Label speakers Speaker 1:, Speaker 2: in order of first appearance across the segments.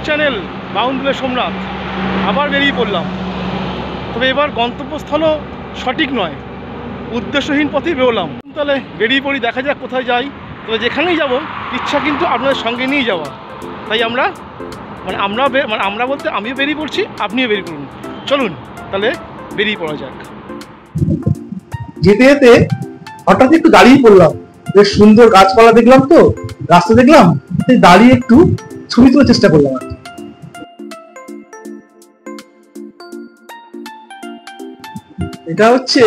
Speaker 1: My channel বাউন্ডুলে Somnath. আবার বেরিয়ে পড়লাম, তবে এবার গন্তব্যস্থলও সঠিক নয়, উদ্দেশ্যহীন পথেই বেরোলাম। তাহলে বেরিয়ে পড়ি, দেখা যাক কোথায় যাই। তবে যেখানেই যাব ইচ্ছা কিন্তু আপনাদের সঙ্গে নিয়ে যাওয়া। তাই আমরা বলতে আমিও বেরিয়ে পড়ছি, আপনিও বেরিয়ে পড়ুন। চলুন তাহলে বেরিয়ে পড়া যাক।
Speaker 2: যেতে যেতে হঠাৎ একটু দাঁড়িয়ে পড়লাম, বেশ সুন্দর গাছপালা দেখলাম, তো রাস্তা দেখলাম, দাঁড়িয়ে একটু ছবি তোলার চেষ্টা করলাম। এটা হচ্ছে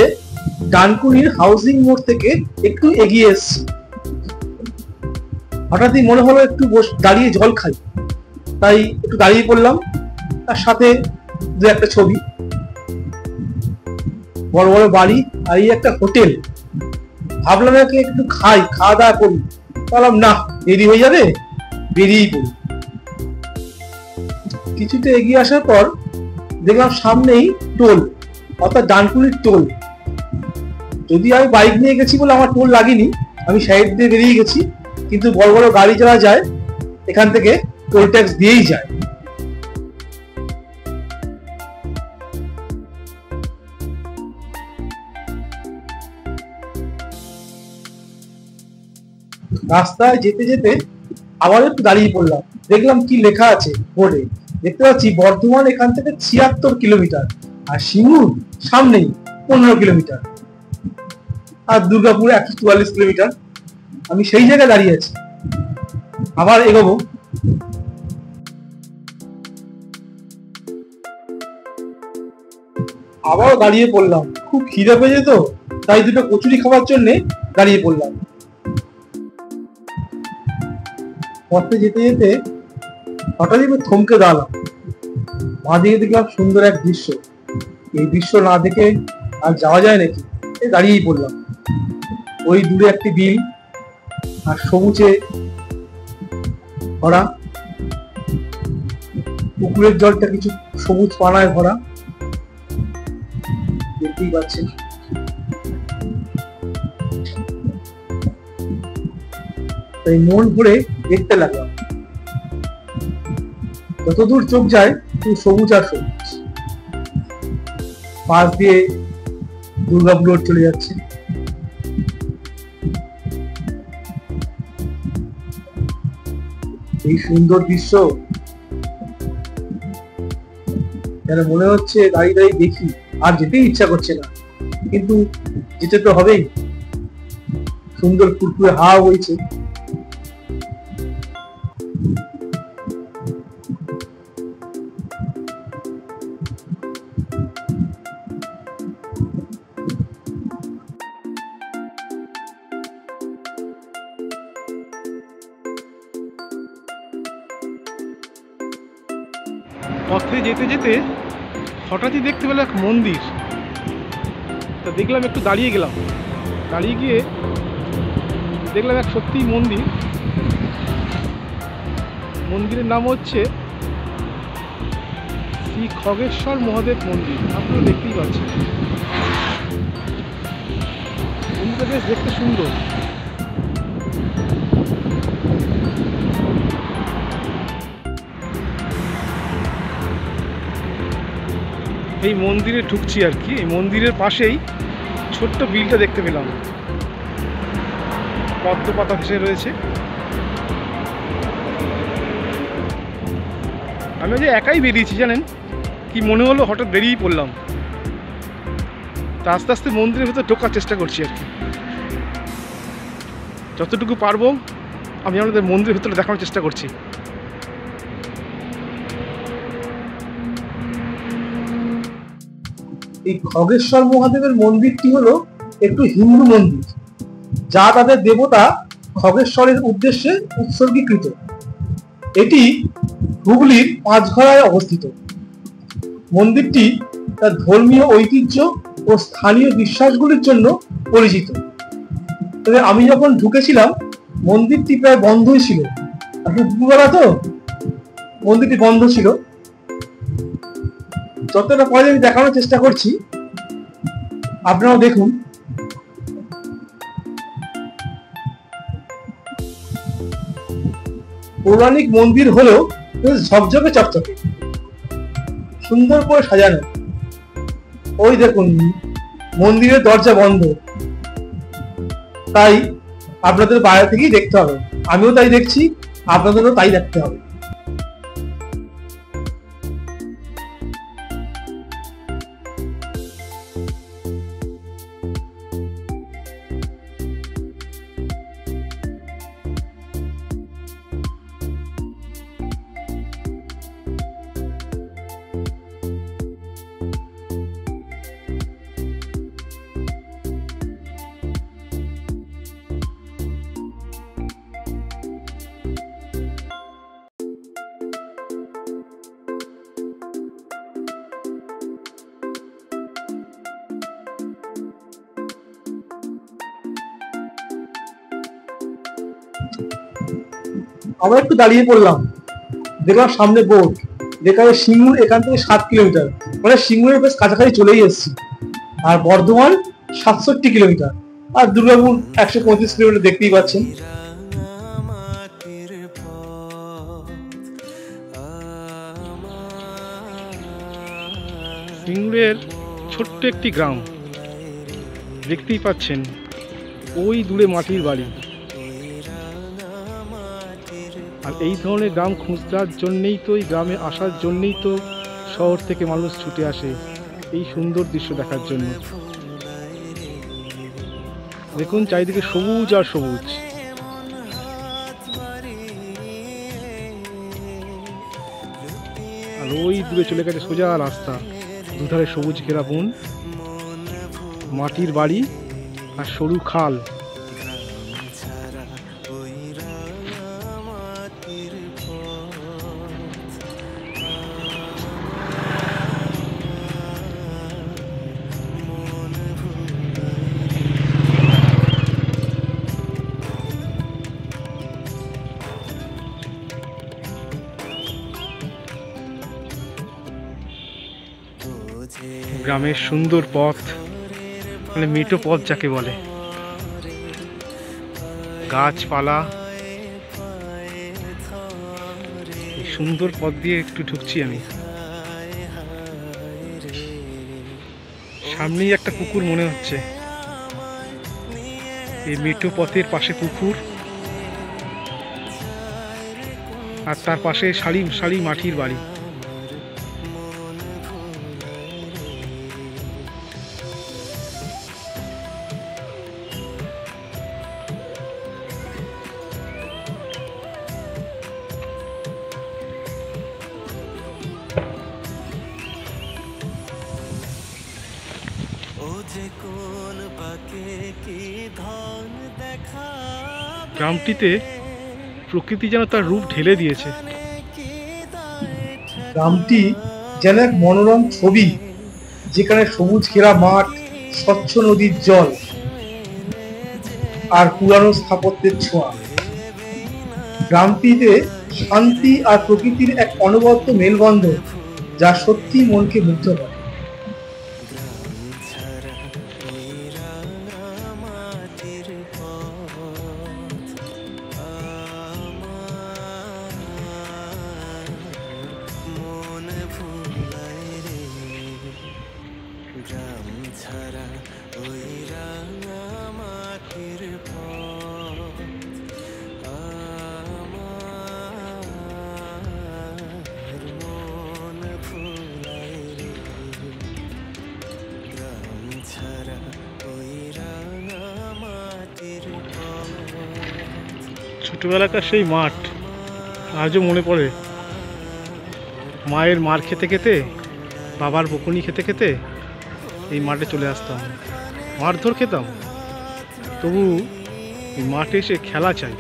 Speaker 2: ডানকুনির হাউজিং মোড় থেকে একটু এগিয়ে এসছি। হঠাৎই মনে হলো একটু দাঁড়িয়ে জল খাই, তাই একটু দাঁড়িয়ে পড়লাম। তার সাথে দু একটা ছবি, বড় বড় বাড়ি আর এই একটা হোটেল। ভাবলাম একটু খাওয়া দাওয়া করি, বললাম না দেরি হয়ে যাবে, বেরিয়েই পড়ি। কিছুটা এগিয়ে আসার পর দেখলাম সামনেই টোল, অর্থাৎ ডানকুনির টোল। যদি আমি বাইক নিয়ে গেছি বলে আমার টোল লাগেনি, আমি সাইড দিয়ে বেরিয়ে গেছি, কিন্তু বড় বড় গাড়ি যারা যায় এখান থেকে টোল ট্যাক্স দিয়েই যায়। রাস্তায় যেতে যেতে আবার একটু দাঁড়িয়ে পড়লাম, দেখলাম কি লেখা আছে বোর্ডে। দেখতে পাচ্ছি বর্ধমান এখান থেকে ৭৬ কিলোমিটার, আর সিঙ্গুর সামনেই ১৫ কিলোমিটার, আর দুর্গাপুর ১৪৪ কিলোমিটার। আমি সেই জায়গায় দাঁড়িয়ে আছি, আবার এগোবো। আবারও দাঁড়িয়ে পড়লাম, খুব খিদে পেয়েছে তো, তাই দুটো কচুরি খাওয়ার জন্য দাঁড়িয়ে পড়লাম। পথে যেতে যেতে হঠাৎই থমকে দাঁড়ালাম। বাঁদিকে দেখলাম সুন্দর এক দৃশ্য। এই দৃশ্য না দেখে আর যাওয়া যায় নাকি, দাঁড়িয়েই পড়লাম। ওই দূরে একটি বিল, আর সবুজে ভরা, পুকুরের জলটা কিছু সবুজ পানায় ভরা, দেখতেই পাচ্ছেন। তাই মন ভরে দেখতে লাগলাম। যতদূর চোখ যায় শুধু সবুজ আর সবুজ। পাশ দিয়ে দুর্গাপুর রোড চলে যাচ্ছে। এই সুন্দর দৃশ্য যেন মনে হচ্ছে দাঁড়িয়ে দাঁড়িয়ে দেখি, আর যেতেই ইচ্ছা করছে না, কিন্তু যেতে তো হবেই। সুন্দর ফুরফুরে হাওয়া বইছে।
Speaker 1: পথে যেতে যেতে হঠাৎই দেখতে পেলাম এক মন্দির। তা দেখলাম, একটু দাঁড়িয়ে গেলাম। দাঁড়িয়ে গিয়ে দেখলাম এক সত্যিই মন্দির। মন্দিরের নাম হচ্ছে শ্রী খগেশ্বর মহাদেব মন্দির। আপনারা দেখতেই পাচ্ছেন, মন্দিরটা বেশ দেখতে সুন্দর। এই মন্দিরে ঢুকছি আর কি। এই মন্দিরের পাশেই ছোট্ট বিলটা দেখতে পেলাম, পদ্ম পাতা ভেসে রয়েছে। আমি যে একাই বেরিয়েছি জানেন, কি মনে হলো হঠাৎ বেরিয়েই পড়লাম। তা আস্তে আস্তে মন্দিরের ভেতর ঢোকার চেষ্টা করছি আর কি। যতটুকু পারবো আমি আমাদের মন্দিরের ভেতরে দেখানোর চেষ্টা করছি।
Speaker 2: এই খগেশ্বর মহাদেবের মন্দিরটি হলো একটু হিন্দু মন্দির, যা তাদের দেবতা খগেশ্বরের উদ্দেশ্যে উৎসর্গীকৃত। এটি হুগলির পাঁচঘড়ায় অবস্থিত। মন্দিরটি তার ধর্মীয় ঐতিহ্য ও স্থানীয় বিশ্বাসগুলির জন্য পরিচিত। তবে আমি যখন ঢুকেছিলাম মন্দিরটি প্রায় বন্ধই ছিল। দুপুরবেলা তো মন্দিরটি বন্ধ ছিল। যতটা পরে আমি দেখানোর চেষ্টা করছি, আপনারাও দেখুন। পৌরাণিক মন্দির হলেও বেশ ঝকঝকে চকচকে, সুন্দর করে সাজানো। ওই দেখুন মন্দিরের দরজা বন্ধ, তাই আপনাদের বাইরে থেকেই দেখতে হবে। আমিও তাই দেখছি, আপনাদেরও তাই দেখতে হবে। আমরা একটু দাঁড়িয়ে পড়লাম, দেখলাম সামনে বোর্ড যেখানে সিঙ্গুর এখান থেকে 7 কিলোমিটার, মানে সিঙ্গুরের বেশ কাছাকাছি চলেই এসেছি। আর বর্ধমান 67 কিলোমিটার, আর দুর্গাপুর 135 কিলোমিটার দেখতেই পাচ্ছেন।
Speaker 1: সিঙ্গুরের ছোট্ট একটি গ্রাম দেখতেই পাচ্ছেন, ওই দূরে মাটির বাড়ি। আর এই ধরনের গ্রাম খুঁজার জন্যেই তো, এই গ্রামে আসার জন্যেই তো শহর থেকে মানুষ ছুটে আসে এই সুন্দর দৃশ্য দেখার জন্য। দেখুন চারিদিকে সবুজ আর সবুজ। আর ওই দূরে চলে গেছে সোজা রাস্তা, দুধারে সবুজ ঘেরা বন, মাটির বাড়ি আর সরু খাল। গ্রামের সুন্দর পথ, মানে মেঠো পথ যাকে বলে, গাছপালা, এই সুন্দর পথ দিয়ে একটু ঢুকছি আমি। সামনেই একটা পুকুর মনে হচ্ছে, এই মেঠো পথের পাশে পুকুর, আর তার পাশে সারি সারি মাটির বাড়ি। গ্রামটিতে প্রকৃতি যেন তার রূপ ঢেলে দিয়েছে।
Speaker 2: গ্রামটি যেন এক মনোরম ছবি, যেখানে সবুজ ঘেরা মাঠ, স্বচ্ছ নদীর জল আর পুরানো স্থাপত্যের ছোঁয়া। গ্রামটিতে শান্তি আর প্রকৃতির এক অনবদ্য মেলবন্ধন, যা সত্যি মনকে মুগ্ধ করে।
Speaker 1: ছোটবেলাকার সেই মাঠ আজও মনে পড়ে। মায়ের মার খেতে খেতে, বাবার বকুনি খেতে খেতে এই মাঠে চলে আসতাম, মারধর খেতাম, তবু এই মাঠে এসে খেলা চাই।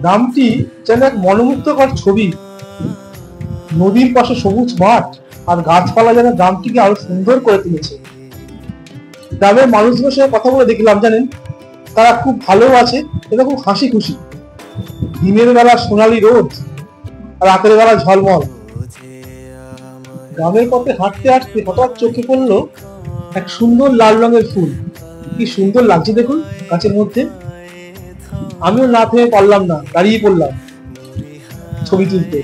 Speaker 2: গ্রামটি যেন এক মনোমুগ্ধকর ছবি, নদীর পাশে সবুজ মাঠ আর গাছপালা যেন গ্রামটিকে আরো সুন্দর করে তুলেছে। গ্রামের মানুষদের সাথে কথা বলে দেখলাম, জানেন, তারা খুব ভালো আছে এবং খুব হাসি খুশি। দিনের বেলা সোনালি রোদ আর রাতের বেলা ঝলমল, গ্রামের পথে হাঁটতে হাঁটতে হঠাৎ চোখে পড়লো এক সুন্দর লাল রঙের ফুল। কি সুন্দর লাগছে দেখুন গাছের মধ্যে। আমিও না থেমে পারলাম না, দাঁড়িয়ে পড়লাম ছবি তুলতে।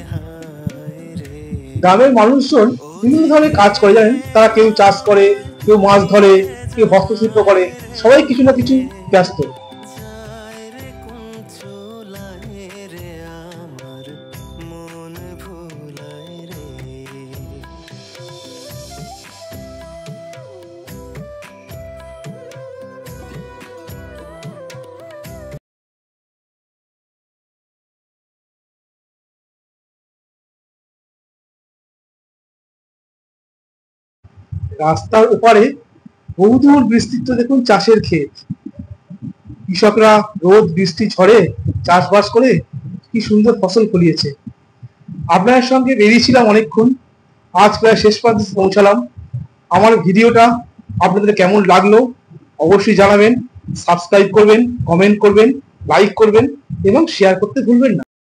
Speaker 2: গ্রামের মানুষজন বিভিন্ন ধরনের কাজ করে জানেন, তারা কেউ চাষ করে, কেউ মাছ ধরে, কেউ হস্তশিল্প করে, সবাই কিছু না কিছু ব্যস্ত। রাস্তার ওপারে বহুদূর বিস্তৃত দেখুন চাষের ক্ষেত। কৃষকরা রোদ বৃষ্টি ঝড়ে চাষবাস করে কি সুন্দর ফসল ফলিয়েছে। আপনার সঙ্গে বেরিয়েছিলাম অনেকক্ষণ, আজ প্রায় শেষ প্রান্তে পৌঁছালাম। আমার ভিডিওটা আপনাদের কেমন লাগলো অবশ্যই জানাবেন। সাবস্ক্রাইব করবেন, কমেন্ট করবেন, লাইক করবেন এবং শেয়ার করতে ভুলবেন না।